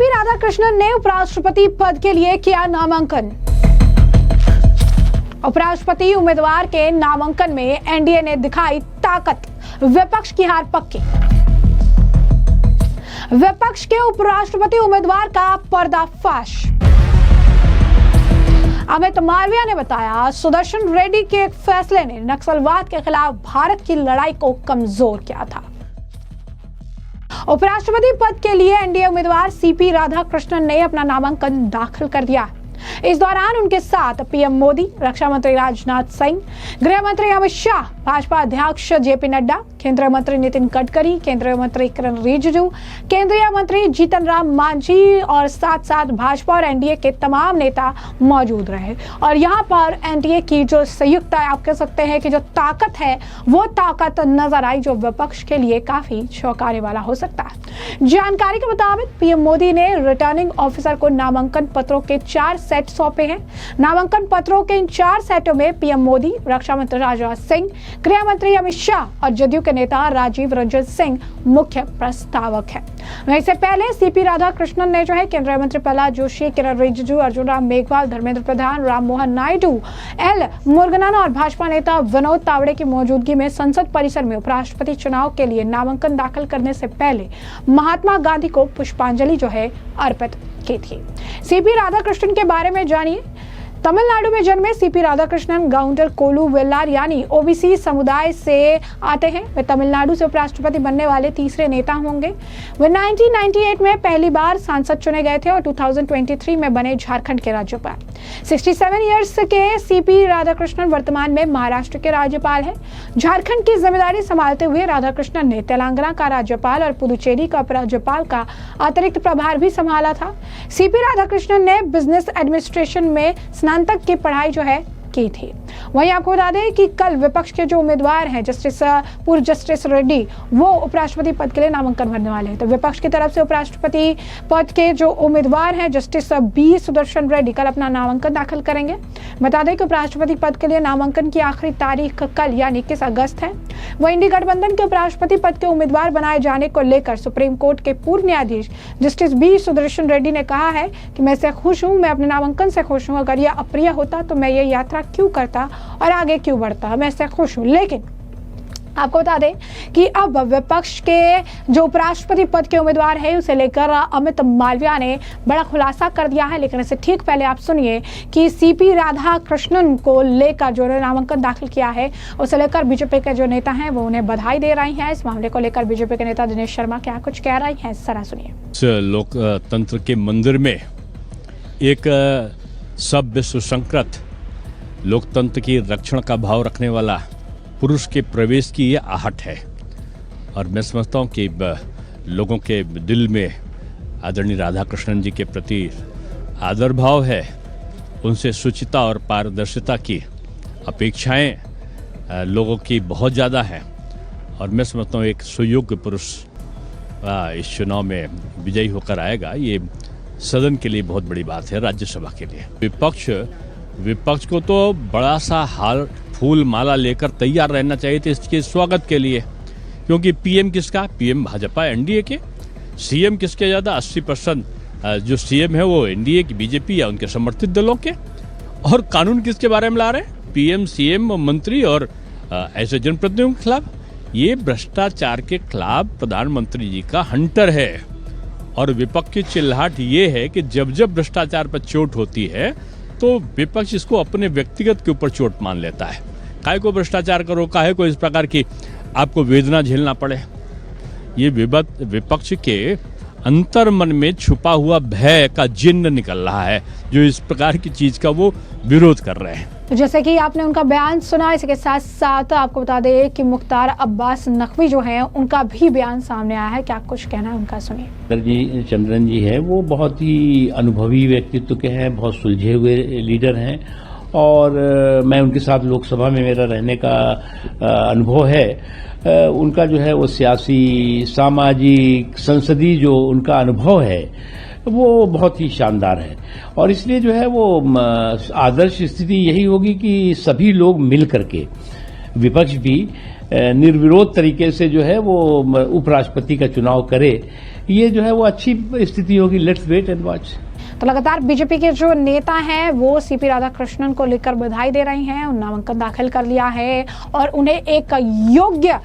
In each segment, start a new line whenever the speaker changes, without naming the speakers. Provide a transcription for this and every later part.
CP Radhakrishnan ने उपराष्ट्रपति पद के लिए किया नामांकन। उपराष्ट्रपति उम्मीदवार के नामांकन में एनडीए ने दिखाई ताकत, विपक्ष की हार पक्की। विपक्ष के उपराष्ट्रपति उम्मीदवार का पर्दाफाश। अमित मालविया ने बताया, सुदर्शन रेड्डी के एक फैसले ने नक्सलवाद के खिलाफ भारत की लड़ाई को कमजोर किया था। उपराष्ट्रपति पद के लिए एनडीए उम्मीदवार सीपी राधाकृष्णन ने अपना नामांकन दाखिल कर दिया। इस दौरान उनके साथ पीएम मोदी, रक्षा मंत्री राजनाथ सिंह, गृह मंत्री अमित शाह, भाजपा अध्यक्ष जेपी नड्डा, केंद्रीय मंत्री नितिन गडकरी, केंद्रीय मंत्री किरण रिजिजू, केंद्रीय मंत्री जीतन राम मांझी और साथ साथ भाजपा और एनडीए के तमाम नेता मौजूद रहे। और यहाँ पर एनडीए की जो संयुक्त, आप कह सकते हैं कि जो ताकत है, वो ताकत नजर आई, जो विपक्ष के लिए काफी चौंकाने वाला हो सकता है। जानकारी के मुताबिक पीएम मोदी ने रिटर्निंग ऑफिसर को नामांकन पत्रों के 4 सेट सौंपे हैं। नामांकन पत्रों के इन 4 सेटों में पीएम मोदी, रक्षा मंत्री राजनाथ सिंह, गृह मंत्री अमित शाह और जदयू के नेता राजीव रंजन सिंह मुख्य प्रस्तावक हैं। इससे पहले सीपी राधाकृष्णन ने जो है केंद्रीय मंत्री प्रहलाद जोशी, किरण रिजिजू, अर्जुन राम मेघवाल, धर्मेंद्र प्रधान, राम मोहन नायडू, एल मुरुगन और भाजपा नेता विनोद तावड़े की मौजूदगी में संसद परिसर में उपराष्ट्रपति चुनाव के लिए नामांकन दाखिल करने से पहले महात्मा गांधी को पुष्पांजलि जो है अर्पित की थी। सीपी राधाकृष्णन के बारे में जानिए। तमिलनाडु में जन्मे सीपी राधाकृष्णन गाउंडर कोलू वेल्लार यानी ओबीसी समुदाय से आते हैं। वे तमिलनाडु से उपराष्ट्रपति बनने वाले तीसरे नेता होंगे। वे 1998 में पहली बार सांसद चुने गए थे और 2023 में बने झारखंड के राज्यपाल। 67 ईयर्स के सीपी राधाकृष्णन वर्तमान में महाराष्ट्र के राज्यपाल हैं। झारखंड की जिम्मेदारी संभालते हुए राधाकृष्णन ने तेलंगाना का राज्यपाल और पुदुचेरी का उपराज्यपाल का अतिरिक्त प्रभार भी संभाला था। सीपी राधाकृष्णन ने बिजनेस एडमिनिस्ट्रेशन में स्नातक की पढ़ाई जो है की थी। वहीं आपको बता दें कि कल विपक्ष के जो उम्मीदवार हैं पूर्व जस्टिस रेड्डी, वो उपराष्ट्रपति पद के लिए नामांकन भरने वाले हैं। तो विपक्ष की तरफ से उपराष्ट्रपति पद के जो उम्मीदवार हैं जस्टिस बी सुदर्शन रेड्डी कल अपना नामांकन दाखिल करेंगे। बता दें कि उपराष्ट्रपति पद के लिए नामांकन की आखिरी तारीख कल यानी 21 अगस्त है। वहीं इंडी गठबंधन के उपराष्ट्रपति पद के उम्मीदवार बनाए जाने को लेकर सुप्रीम कोर्ट के पूर्व न्यायाधीश जस्टिस बी सुदर्शन रेड्डी ने कहा है कि मैं इससे खुश हूँ, मैं अपने नामांकन से खुश हूँ। अगर यह अप्रिय होता तो मैं ये यात्रा क्यों करता और आगे क्यों बढ़ता, मैं इससे खुश हूं। लेकिन आपको बता दें कि अब विपक्ष के जो उपराष्ट्रपति पद के उम्मीदवार है उसे लेकर अमित मालविया ने बड़ा खुलासा कर दिया है। लेकिन इससे ठीक पहले आप सुनिए कि सीपी राधाकृष्णन को लेकर जो नामांकन दाखिल किया है उसे लेकर बीजेपी के जो नेता हैं वो उन्हें बधाई दे रही हैं। इस मामले को लेकर बीजेपी के नेता दिनेश शर्मा क्या कुछ कह रही हैं, जरा सुनिए।
लोकतंत्र के मंदिर में एक सब विश्व संकृत लोकतंत्र की रक्षण का भाव रखने वाला पुरुष के प्रवेश की ये आहट है। और मैं समझता हूँ कि लोगों के दिल में आदरणीय राधाकृष्णन जी के प्रति आदर भाव है। उनसे शुचिता और पारदर्शिता की अपेक्षाएं लोगों की बहुत ज़्यादा हैं। और मैं समझता हूँ एक सुयोग्य पुरुष इस चुनाव में विजयी होकर आएगा। ये सदन के लिए बहुत बड़ी बात है, राज्यसभा के लिए। विपक्ष को तो बड़ा सा हाल फूल माला लेकर तैयार रहना चाहिए थे इसके स्वागत के लिए, क्योंकि पीएम किसका? पीएम भाजपा एनडीए के। सीएम किसके ज़्यादा? 80% जो सीएम है वो एनडीए की, बीजेपी या उनके समर्थित दलों के। और कानून किसके बारे में ला रहे हैं? पीएम, सीएम, मंत्री और ऐसे जनप्रतिनिधियों के खिलाफ। ये भ्रष्टाचार के खिलाफ प्रधानमंत्री जी का हंटर है। और विपक्ष की चिल्लाहट ये है कि जब जब भ्रष्टाचार पर चोट होती है तो विपक्ष इसको अपने व्यक्तिगत के ऊपर चोट मान लेता है। काहे को भ्रष्टाचार करो, काहे को इस प्रकार की आपको वेदना झेलना पड़े। ये विपक्ष के अंतर मन में छुपा हुआ भय का जिन्न निकल रहा है, जो इस प्रकार की चीज का वो विरोध कर रहे हैं।
जैसे कि आपने उनका बयान सुना, इसके साथ साथ आपको बता दें कि मुख्तार अब्बास नकवी जो हैं उनका भी बयान सामने आया है। क्या कुछ कहना है उनका, सुनिए।
चंद्रन जी है वो बहुत ही अनुभवी व्यक्तित्व के हैं, बहुत सुलझे हुए लीडर हैं। और मैं उनके साथ लोकसभा में मेरा रहने का अनुभव है। उनका जो है वो सियासी, सामाजिक, संसदीय जो उनका अनुभव है वो बहुत ही शानदार है। और इसलिए जो है वो आदर्श स्थिति यही होगी कि सभी लोग मिल करके, विपक्ष भी निर्विरोध तरीके से जो है वो उपराष्ट्रपति का चुनाव करे। ये जो है वो अच्छी स्थिति होगी। Let's wait and watch.
तो लगातार बीजेपी के जो नेता हैं वो सीपी राधाकृष्णन को लेकर बधाई दे रही हैं, नामांकन दाखिल कर लिया है और उन्हें एक योग्य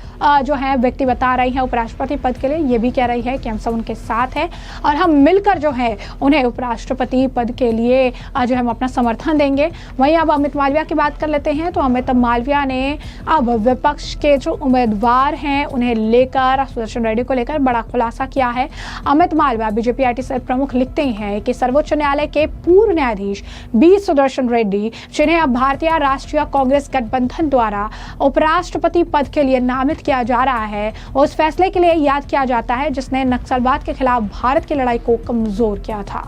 जो है व्यक्ति बता रही हैं उपराष्ट्रपति पद के लिए। ये भी कह रही है कि हम सब उनके साथ हैं और हम मिलकर जो है उन्हें उपराष्ट्रपति पद के लिए जो है हम अपना समर्थन देंगे। वहीं अब अमित मालविया की बात कर लेते हैं। तो अमित मालविया ने अब विपक्ष के जो उम्मीदवार हैं उन्हें लेकर, सुदर्शन रेड्डी को लेकर बड़ा खुलासा किया है। अमित मालविया बीजेपी IT सेल प्रमुख लिखते हैं कि सर्वोच्च न्यायालय के पूर्व न्यायाधीश बी सुदर्शन रेड्डी, जिन्हें अब भारतीय राष्ट्रीय कांग्रेस गठबंधन द्वारा उपराष्ट्रपति पद के लिए नामित किया जा रहा है, उस फैसले के लिए याद किया जाता है जिसने नक्सलवाद के खिलाफ भारत की लड़ाई को कमजोर किया था।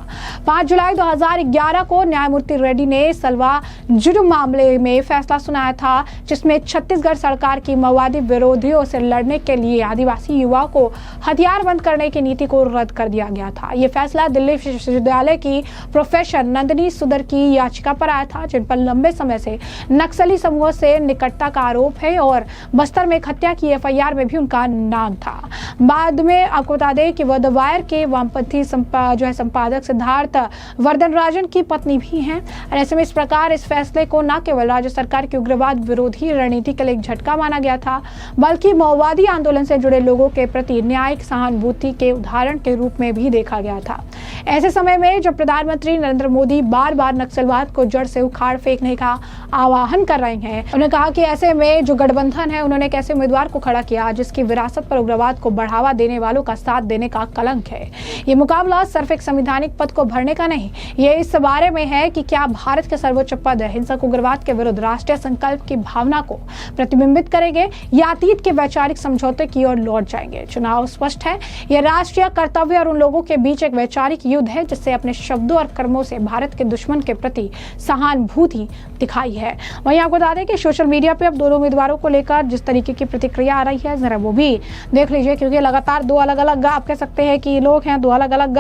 5 जुलाई 2011 को न्यायमूर्ति रेड्डी ने सलवा जुर्म मामले में फैसला सुनाया था, जिसमें छत्तीसगढ़ सरकार की माओवादी विरोधियों से लड़ने के लिए आदिवासी युवाओं को हथियार बंद करने की नीति को रद्द कर दिया गया था। यह फैसला दिल्ली विश्वविद्यालय की प्रोफेसर नंदिनी सुदर की याचिका पर आया था, जिन पर लंबे समय से नक्सली समूह से निकटता का आरोप है और बस्तर में हत्या की FIR में भी उनका नाम था। बाद में आपको बता दें कि वह द वायर के वामपंथी संपादक सिद्धार्थ वर्धनराजन की पत्नी भी हैं। और ऐसे में इस प्रकार इस फैसले को न केवल राज्य सरकार की उग्रवाद विरोधी रणनीति के लिए एक झटका माना गया था, बल्कि माओवादी आंदोलन से जुड़े लोगों के प्रति न्यायिक सहानुभूति के उदाहरण के रूप में भी देखा गया था। ऐसे समय में जब प्रधानमंत्री नरेंद्र मोदी बार बार नक्सलवाद को जड़ से उखाड़ फेंकने का आह्वान कर रहे हैं, उन्होंने कहा कि ऐसे में जो गठबंधन है उन्होंने एक ऐसे उम्मीदवार को खड़ा किया जिसकी विरासत पर उग्रवाद को बढ़ावा देने वालों का साथ देने का कलंक है। ये मुकाबला सिर्फ एक संवैधानिक पद को भरने का नहीं, ये इस बारे में है कि क्या भारत के सर्वोच्च पद हिंसक उग्रवाद के विरुद्ध राष्ट्रीय संकल्प की भावना को प्रतिबिंबित करेंगे या अतीत के वैचारिक समझौते की ओर लौट जाएंगे। चुनाव स्पष्ट है, यह राष्ट्रीय कर्तव्य और उन लोगों के बीच एक वैचारिक युद्ध है जिससे अपने शब्दों और कर्मों से भारत के दुश्मन के प्रति सहानुभूति दिखाई है। वहीं आपको बता दें कि सोशल मीडिया पे अब दोनों उम्मीदवारों को लेकर जिस तरीके की प्रतिक्रिया आ रही है, जरा वो भी देख लीजिए, क्योंकि लगातार दो अलग अलग आप कह सकते हैं कि लोग हैं, दो अलग अलग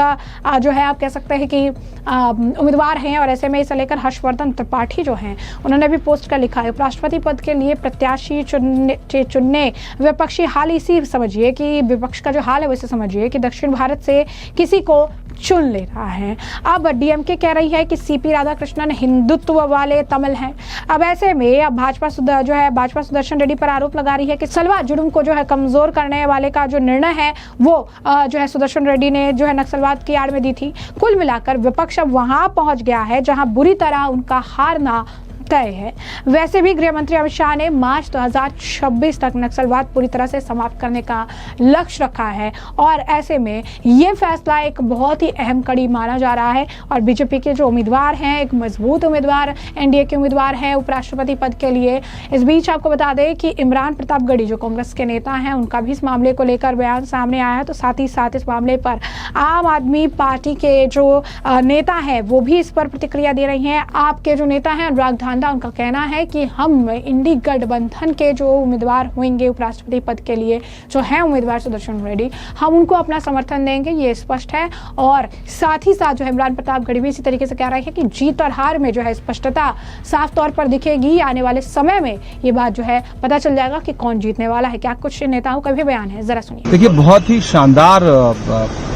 जो है आप कह सकते हैं कि उम्मीदवार हैं। और ऐसे में इसे लेकर हर्षवर्धन त्रिपाठी जो हैं उन्होंने भी पोस्ट कर लिखा है, उपराष्ट्रपति पद के लिए प्रत्याशी चुनने विपक्षी हाल इसी समझिए कि विपक्ष का जो हाल है वैसे समझिए कि दक्षिण भारत से किसी को चुन ले रहा है। अब DMK कह रही है कि सीपी राधाकृष्णन हिंदुत्व वाले तमिल हैं। अब ऐसे में अब भाजपा सुदर्शन रेड्डी पर आरोप लगा रही है कि सलवा जुर्म को जो है कमजोर करने वाले का जो निर्णय है वो जो है सुदर्शन रेड्डी ने जो है नक्सलवाद की आड़ में दी थी। कुल मिलाकर विपक्ष अब वहां पहुंच गया है जहां बुरी तरह उनका हारना तय है। वैसे भी गृह मंत्री अमित शाह ने मार्च 2026 तक नक्सलवाद पूरी तरह से समाप्त करने का लक्ष्य रखा है और ऐसे में ये फैसला एक बहुत ही अहम कड़ी माना जा रहा है। और बीजेपी के जो उम्मीदवार हैं, एक मजबूत उम्मीदवार NDA के उम्मीदवार हैं उपराष्ट्रपति पद के लिए। इस बीच आपको बता दें कि इमरान प्रतापगढ़ी जो कांग्रेस के नेता हैं, उनका भी इस मामले को लेकर बयान सामने आया है। तो साथ ही साथ इस मामले पर आम आदमी पार्टी के जो नेता हैं वो भी इस पर प्रतिक्रिया दे रही हैं। आपके जो नेता हैं अनुराग उनका कहना है कि हम इंडी गठबंधन के जो उम्मीदवार होंगे उपराष्ट्रपति पद के लिए, जो है उम्मीदवार सुदर्शन रेड्डी, हम उनको अपना समर्थन देंगे, ये स्पष्ट है। और साथ ही साथ जो है इमरान प्रतापगढ़ी भी इसी तरीके से कह रहे हैं कि जीत और हार में जो है स्पष्टता साफ तौर पर दिखेगी। आने वाले समय में ये बात जो है पता चल जाएगा कि कौन जीतने वाला है। क्या कुछ नेताओं का भी बयान है, जरा सुनिए।
देखिए, बहुत ही शानदार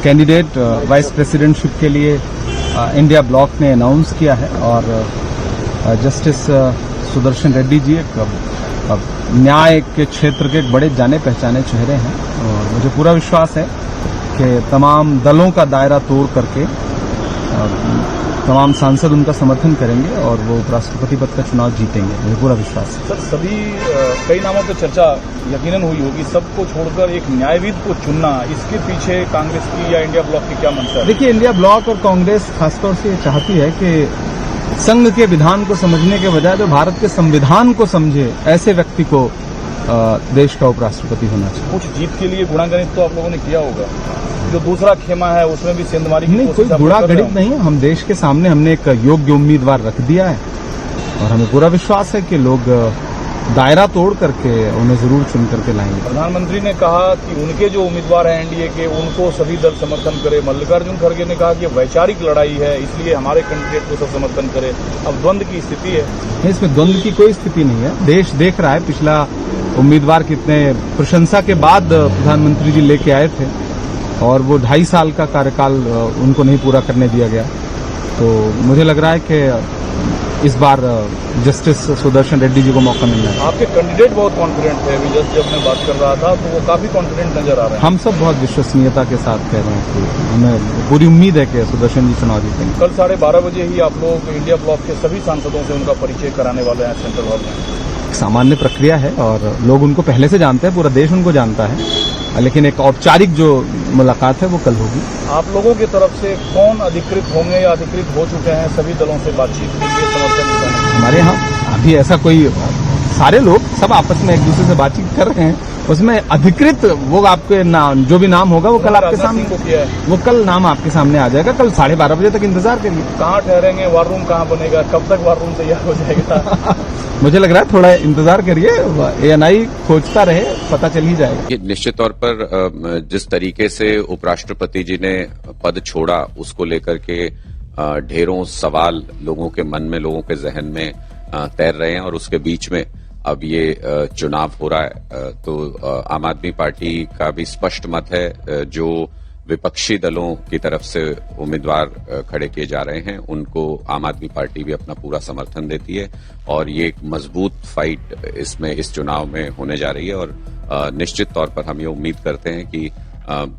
कैंडिडेट वाइस प्रेसिडेंटशिप के लिए इंडिया ब्लॉक ने अनाउंस किया है और जस्टिस सुदर्शन रेड्डी जी एक न्याय के क्षेत्र के एक बड़े जाने पहचाने चेहरे हैं और मुझे पूरा विश्वास है कि तमाम दलों का दायरा तोड़ करके तमाम सांसद उनका समर्थन करेंगे और वो उपराष्ट्रपति पद का चुनाव जीतेंगे, मुझे पूरा विश्वास है।
सर, सभी कई नामों पर चर्चा यकीनन हुई होगी, सबको छोड़कर एक न्यायविद को चुनना, इसके पीछे कांग्रेस की या इंडिया ब्लॉक की क्या मंशा है?
देखिए, इंडिया ब्लॉक और कांग्रेस खासतौर से चाहती है कि संघ के विधान को समझने के बजाय जो भारत के संविधान को समझे ऐसे व्यक्ति को देश का उपराष्ट्रपति होना चाहिए।
कुछ जीत के लिए गुणागणित तो आप लोगों ने किया होगा, जो दूसरा खेमा है उसमें भी सेंधमारी की
नहीं, कोई गुणागणित नहीं। हम देश के सामने हमने एक योग्य उम्मीदवार रख दिया है और हमें पूरा विश्वास है कि लोग दायरा तोड़ करके उन्हें जरूर चुन करके लाएंगे।
प्रधानमंत्री ने कहा कि उनके जो उम्मीदवार हैं NDA के, उनको सभी दल समर्थन करे। मल्लिकार्जुन खड़गे ने कहा कि वैचारिक लड़ाई है, इसलिए हमारे कैंडिडेट को सब समर्थन करे। अब द्वंद्व की स्थिति है।
इसमें द्वंद्व की कोई स्थिति नहीं है। देश देख रहा है पिछला उम्मीदवार कितने प्रशंसा के बाद प्रधानमंत्री जी लेके आए थे और वो 2.5 साल का कार्यकाल उनको नहीं पूरा करने दिया गया। तो मुझे लग रहा है कि इस बार जस्टिस सुदर्शन रेड्डी जी को मौका मिलना है।
आपके कैंडिडेट बहुत कॉन्फिडेंट थे, अभी जब मैं बात कर रहा था तो वो काफी कॉन्फिडेंट नजर आ रहे हैं।
हम सब बहुत विश्वसनीयता के साथ कह रहे हैं कि हमें पूरी उम्मीद है कि सुदर्शन जी चुनाव जीतेंगे।
कल 12:30 बजे ही आप लोग इंडिया ब्लॉक के सभी सांसदों से उनका परिचय कराने वाले हैं सेंट्रल हॉल में।
सामान्य प्रक्रिया है और लोग उनको पहले से जानते हैं, पूरा देश उनको जानता है, लेकिन एक औपचारिक जो मुलाकात है वो कल होगी।
आप लोगों की तरफ से कौन अधिकृत होंगे या अधिकृत हो चुके हैं सभी दलों से बातचीत के लिए समर्थन जुटाने?
हमारे यहाँ अभी ऐसा कोई, सारे लोग सब आपस में एक दूसरे से बातचीत कर रहे हैं, उसमें अधिकृत वो आपके नाम, जो भी नाम होगा वो कल आपके सामने,
को किया है
वो कल नाम आपके सामने आ जाएगा। कल 12:30 बजे तक इंतजार करिए।
कहाँ ठहरेंगे, वार रूम कहाँ बनेगा, कब तक वार रूम तैयार हो जाएगा?
मुझे लग रहा है थोड़ा इंतजार करिए, ANI खोजता रहे, पता चल ही जाएगा।
ये निश्चित तौर पर जिस तरीके से उपराष्ट्रपति जी ने पद छोड़ा उसको लेकर के ढेरों सवाल लोगों के मन में, लोगों के जहन में तैर रहे हैं और उसके बीच में अब ये चुनाव हो रहा है। तो आम आदमी पार्टी का भी स्पष्ट मत है, जो विपक्षी दलों की तरफ से उम्मीदवार खड़े किए जा रहे हैं उनको आम आदमी पार्टी भी अपना पूरा समर्थन देती है और ये एक मजबूत फाइट इसमें इस चुनाव में होने जा रही है। और निश्चित तौर पर हम ये उम्मीद करते हैं कि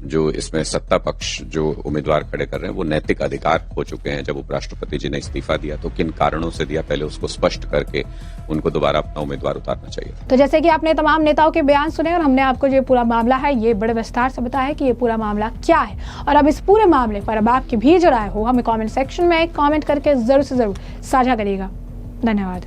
जो इसमें सत्ता पक्ष जो उम्मीदवार खड़े कर रहे हैं वो नैतिक अधिकार खो चुके हैं। जब उपराष्ट्रपति जी ने इस्तीफा दिया तो किन कारणों से दिया, पहले उसको स्पष्ट करके उनको दोबारा अपना उम्मीदवार उतारना चाहिए।
तो जैसे कि आपने तमाम नेताओं के बयान सुने और हमने आपको जो पूरा मामला है ये बड़े विस्तार से बताया कि ये पूरा मामला क्या है और अब इस पूरे मामले पर अब आपकी भी जो राय हो हमें कमेंट सेक्शन में कमेंट करके जरूर से जरूर साझा करिएगा। धन्यवाद।